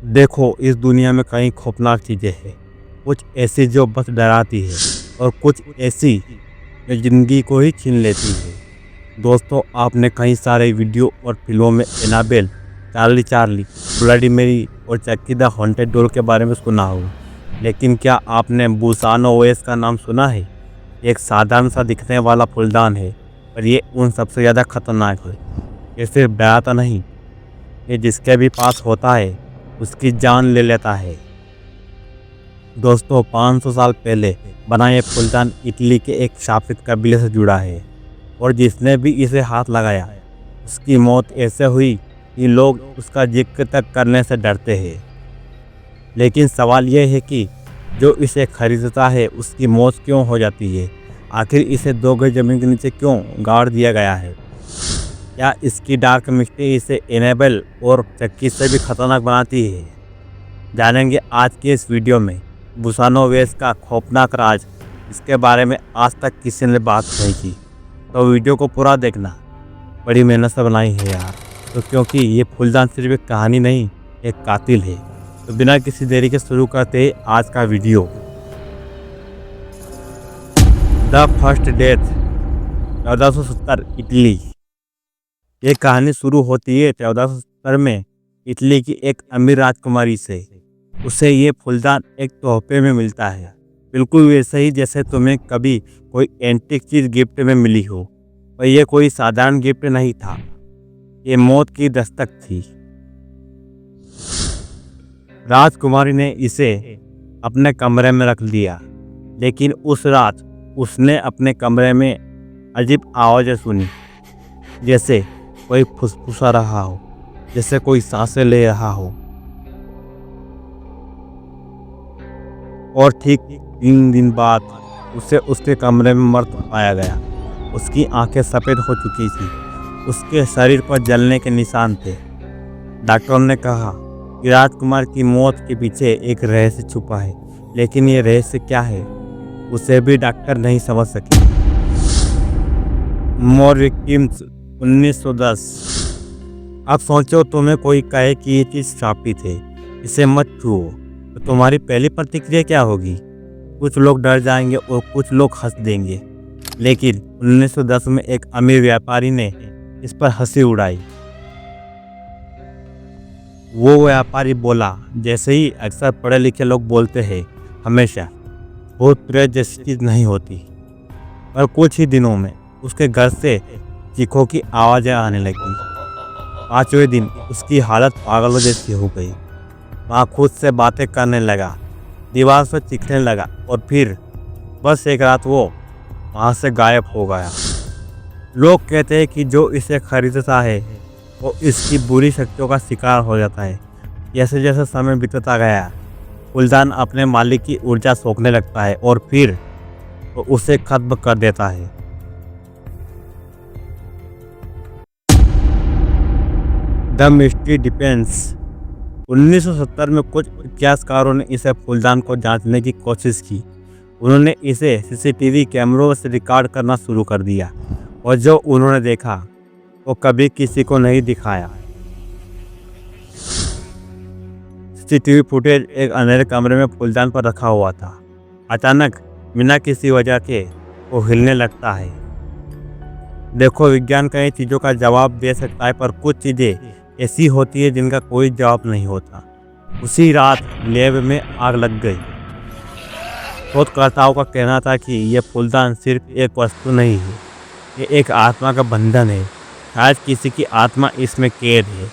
देखो, इस दुनिया में कई खौफनाक चीज़ें हैं। कुछ ऐसी जो बस डराती है और कुछ ऐसी जो ज़िंदगी को ही छीन लेती है। दोस्तों, आपने कई सारे वीडियो और फिल्मों में एनाबेल, चार्ली चार्ली, ब्लडी मेरी और चक्की द हॉन्टेड डॉल के बारे में सुना होगा। लेकिन क्या आपने बुसानो ओएस का नाम सुना है? एक साधारण सा दिखने वाला फूलदान है, पर ये उन सबसे ज़्यादा खतरनाक है। ये सिर्फ डराता नहीं, ये जिसके भी पास होता है उसकी जान ले लेता है। दोस्तों, 500 साल पहले बना ये फूलदान इटली के एक शापित कबीले से जुड़ा है और जिसने भी इसे हाथ लगाया उसकी मौत ऐसे हुई कि लोग उसका जिक्र तक करने से डरते हैं। लेकिन सवाल यह है कि जो इसे खरीदता है उसकी मौत क्यों हो जाती है? आखिर इसे 2 गज जमीन के नीचे क्यों गाड़ दिया गया है? क्या इसकी डार्क मिस्ट्री इसे एनेबल और चक्की से भी खतरनाक बनाती है? जानेंगे आज के इस वीडियो में बुसानो वेस का खौफनाक राज। इसके बारे में आज तक किसी ने बात नहीं की, तो वीडियो को पूरा देखना। बड़ी मेहनत से बनाई है यार, तो क्योंकि ये फूलदान सिर्फ एक कहानी नहीं, एक कातिल है। तो बिना किसी देरी के शुरू करते हैं आज का video. The first death, 1470 Italy. ये कहानी शुरू होती है 1470 में इटली की एक अमीर राजकुमारी से। उसे ये फूलदान एक तोहफे में मिलता है, बिल्कुल वैसे ही जैसे तुम्हें कभी कोई एंटीक चीज गिफ्ट में मिली हो। पर यह कोई साधारण गिफ्ट नहीं था, ये मौत की दस्तक थी। राजकुमारी ने इसे अपने कमरे में रख लिया, लेकिन उस रात उसने अपने कमरे में अजीब आवाज़ें सुनी, जैसे कोई फुसफुसा रहा हो, जैसे कोई सांसें ले रहा हो। और ठीक 3 दिन बाद उसे उसके कमरे में मृत पाया गया। उसकी आंखें सफ़ेद हो चुकी थी, उसके शरीर पर जलने के निशान थे। डॉक्टर ने कहा कि राजकुमार की मौत के पीछे एक रहस्य छुपा है, लेकिन ये रहस्य क्या है उसे भी डॉक्टर नहीं समझ सके। मोर विक्टिम्स, 1910। अब सोचो, तुम्हें कोई कहे कि ये चीज़ शापित है, इसे मत छुओ, तो तुम्हारी पहली प्रतिक्रिया क्या होगी? कुछ लोग डर जाएंगे और कुछ लोग हंस देंगे। लेकिन 1910 में एक अमीर व्यापारी ने इस पर हंसी उड़ाई। वो व्यापारी बोला, जैसे ही अक्सर पढ़े लिखे लोग बोलते हैं, हमेशा भूत प्रेत जैसी चीज़ नहीं होती। पर कुछ ही दिनों में उसके घर से चीखों की आवाज़ें आने लगी। 5वें दिन उसकी हालत पागलों जैसी हो गई। वहाँ खुद से बातें करने लगा, दीवार से चीखने लगा और फिर बस एक रात वो वहाँ से गायब हो गया। लोग कहते हैं कि जो इसे खरीदता है वो इसकी बुरी शक्तियों का शिकार हो जाता है। जैसे जैसे समय बीतता गया, फूलदान अपने मालिक की ऊर्जा सोखने लगता है और फिर वो उसे खत्म कर देता है। The mystery डिपेंस। 1970 में कुछ इतिहासकारों ने इसे फूलदान को जांचने की कोशिश की। उन्होंने इसे सीसीटीवी कैमरों से रिकॉर्ड करना शुरू कर दिया और जो उन्होंने देखा वो कभी किसी को नहीं दिखाया। सीसीटीवी फुटेज एक अंधेरे कमरे में फूलदान पर रखा हुआ था। अचानक बिना किसी वजह के वो हिलने लगता है। देखो, विज्ञान कई चीज़ों का जवाब दे सकता है, पर कुछ चीज़ें ऐसी होती है जिनका कोई जवाब नहीं होता। उसी रात लैब में आग लग गई। शोधकर्ताओं का कहना था कि यह फूलदान सिर्फ एक वस्तु नहीं है, ये एक आत्मा का बंधन है। शायद किसी की आत्मा इसमें कैद है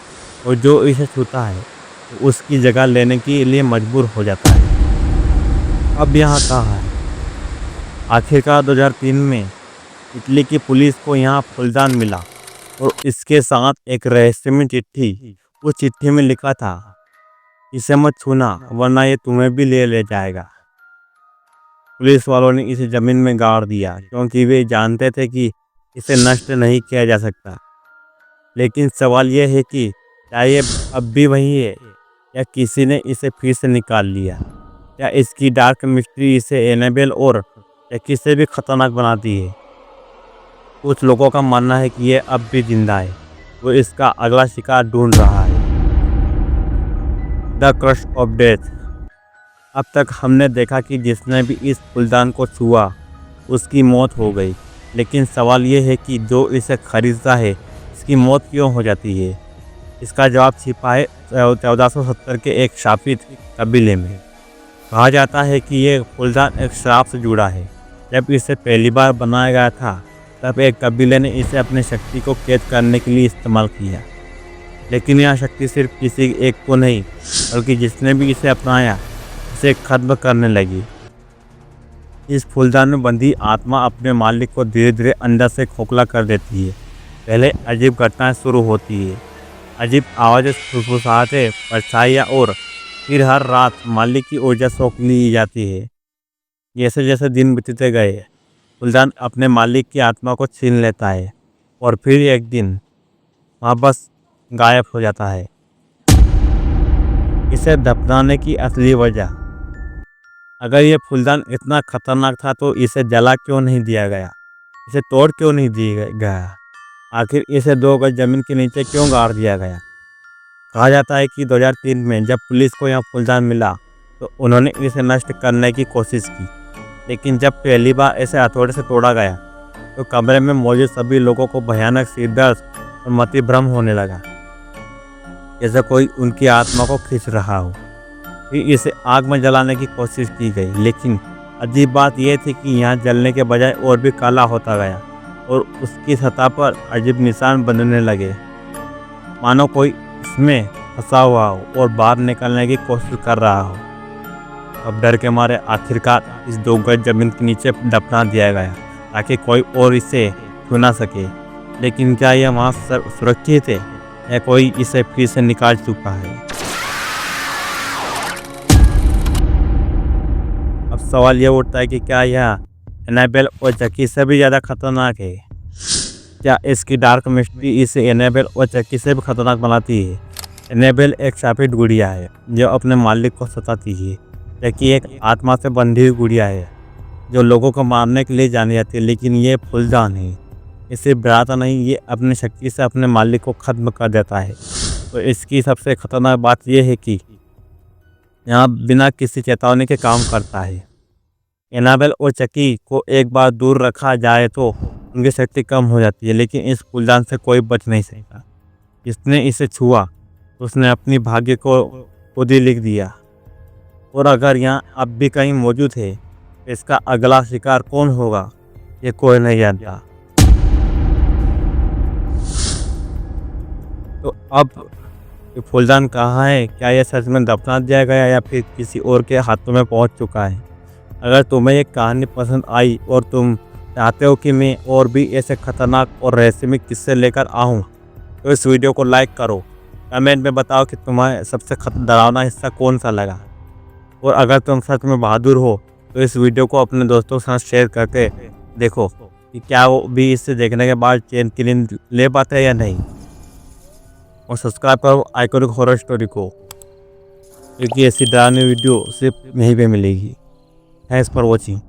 और जो इसे छूता है तो उसकी जगह लेने के लिए मजबूर हो जाता है। अब यहाँ कहाँ है? आखिरकार 2003 में इटली की पुलिस को यहाँ फूलदान मिला और इसके साथ एक रहस्यमय चिट्ठी। उस चिट्ठी में लिखा था, इसे मत छूना वरना ये तुम्हें भी ले जाएगा। पुलिस वालों ने इसे जमीन में गाड़ दिया क्योंकि वे जानते थे कि इसे नष्ट नहीं किया जा सकता। लेकिन सवाल यह है कि क्या ये अब भी वही है या किसी ने इसे फिर से निकाल लिया? क्या इसकी डार्क मिस्ट्री इसे एनेबल और चक्की से भी खतरनाक बनाती है? कुछ लोगों का मानना है कि यह अब भी जिंदा है, वो इसका अगला शिकार ढूंढ रहा है। The crush of death. अब तक हमने देखा कि जिसने भी इस फूलदान को छुआ उसकी मौत हो गई, लेकिन सवाल ये है कि जो इसे खरीदता है इसकी मौत क्यों हो जाती है। इसका जवाब छिपा है 1470 के एक शापित कबीले में। कहा जाता है कि ये फूलदान एक श्राप से जुड़ा है। जब इसे पहली बार बनाया गया था तब एक कबीले ने इसे अपनी शक्ति को कैद करने के लिए इस्तेमाल किया, लेकिन यह शक्ति सिर्फ किसी एक को नहीं बल्कि जिसने भी इसे अपनाया उसे खत्म करने लगी। इस फूलदान में बंधी आत्मा अपने मालिक को धीरे धीरे अंदर से खोखला कर देती है। पहले अजीब घटनाएं शुरू होती है, अजीब आवाज़ें, फुसफुसाहटें, परछाइयाँ, और फिर हर रात मालिक की ऊर्जा सोख ली जाती है। जैसे जैसे दिन बीतते गए फूलदान अपने मालिक की आत्मा को छीन लेता है और फिर एक दिन वापस गायब हो जाता है। इसे दफनाने की असली वजह, अगर ये फूलदान इतना खतरनाक था तो इसे जला क्यों नहीं दिया गया, इसे तोड़ क्यों नहीं दिया गया, आखिर इसे 2 गज जमीन के नीचे क्यों गाड़ दिया गया। कहा जाता है कि 2003 में जब पुलिस को यह फूलदान मिला तो उन्होंने इसे नष्ट करने की कोशिश की, लेकिन जब पहली बार इसे हथौड़े से तोड़ा गया तो कमरे में मौजूद सभी लोगों को भयानक सिरदर्द और मतिभ्रम होने लगा, जैसे कोई उनकी आत्मा को खींच रहा हो। फिर इसे आग में जलाने की कोशिश की गई, लेकिन अजीब बात यह थी कि यहाँ जलने के बजाय और भी काला होता गया और उसकी सतह पर अजीब निशान बनने लगे, मानो कोई इसमें फंसा हुआ हो और बाहर निकलने की कोशिश कर रहा हो। अब डर के मारे आखिरकार इस 2 गज जमीन के नीचे दफना दिया गया ताकि कोई और इसे छू ना सके। लेकिन क्या यह वहाँ सुरक्षित है या कोई इसे फिर से निकाल चुका है। अब सवाल यह उठता है कि क्या यह एनाबेल और चकी से भी ज़्यादा खतरनाक है। क्या इसकी डार्क मिस्ट्री इसे एनाबेल और चकी से भी खतरनाक बनाती है। एनाबेल एक शापित गुड़िया है जो अपने मालिक को सताती है, चकी एक आत्मा से बंधी हुई गुड़िया है जो लोगों को मारने के लिए जानी जाती है, लेकिन ये फूलदान है, इसे डराता नहीं, ये अपनी शक्ति से अपने मालिक को ख़त्म कर देता है। तो इसकी सबसे खतरनाक बात यह है कि यहाँ बिना किसी चेतावनी के काम करता है। एनाबेल और चकी को एक बार दूर रखा जाए तो उनकी शक्ति कम हो जाती है, लेकिन इस फूलदान से कोई बच नहीं सकता। जिसने इसे छुआ उसने अपनी भाग्य को खुद ही लिख दिया। और अगर यहाँ अब भी कहीं मौजूद है तो इसका अगला शिकार कौन होगा ये कोई नहीं जानता। तो अब ये फूलदान कहाँ है, क्या यह सच में दफना दिया गया या फिर किसी और के हाथों में पहुँच चुका है। अगर तुम्हें ये कहानी पसंद आई और तुम चाहते हो कि मैं और भी ऐसे खतरनाक और रहस्यमय किस्से लेकर आऊँ तो इस वीडियो को लाइक करो, कमेंट में बताओ कि तुम्हें सबसे डरावना हिस्सा कौन सा लगा। और अगर तुम सच में बहादुर हो तो इस वीडियो को अपने दोस्तों के साथ शेयर करके देखो कि क्या वो भी इसे देखने के बाद चैन की नींद ले पाते हैं या नहीं। और सब्सक्राइब करो आइकॉनिक हॉरर स्टोरी को, क्योंकि ऐसी डरावनी वीडियो सिर्फ यहीं पे मिलेगी। Thanks for watching.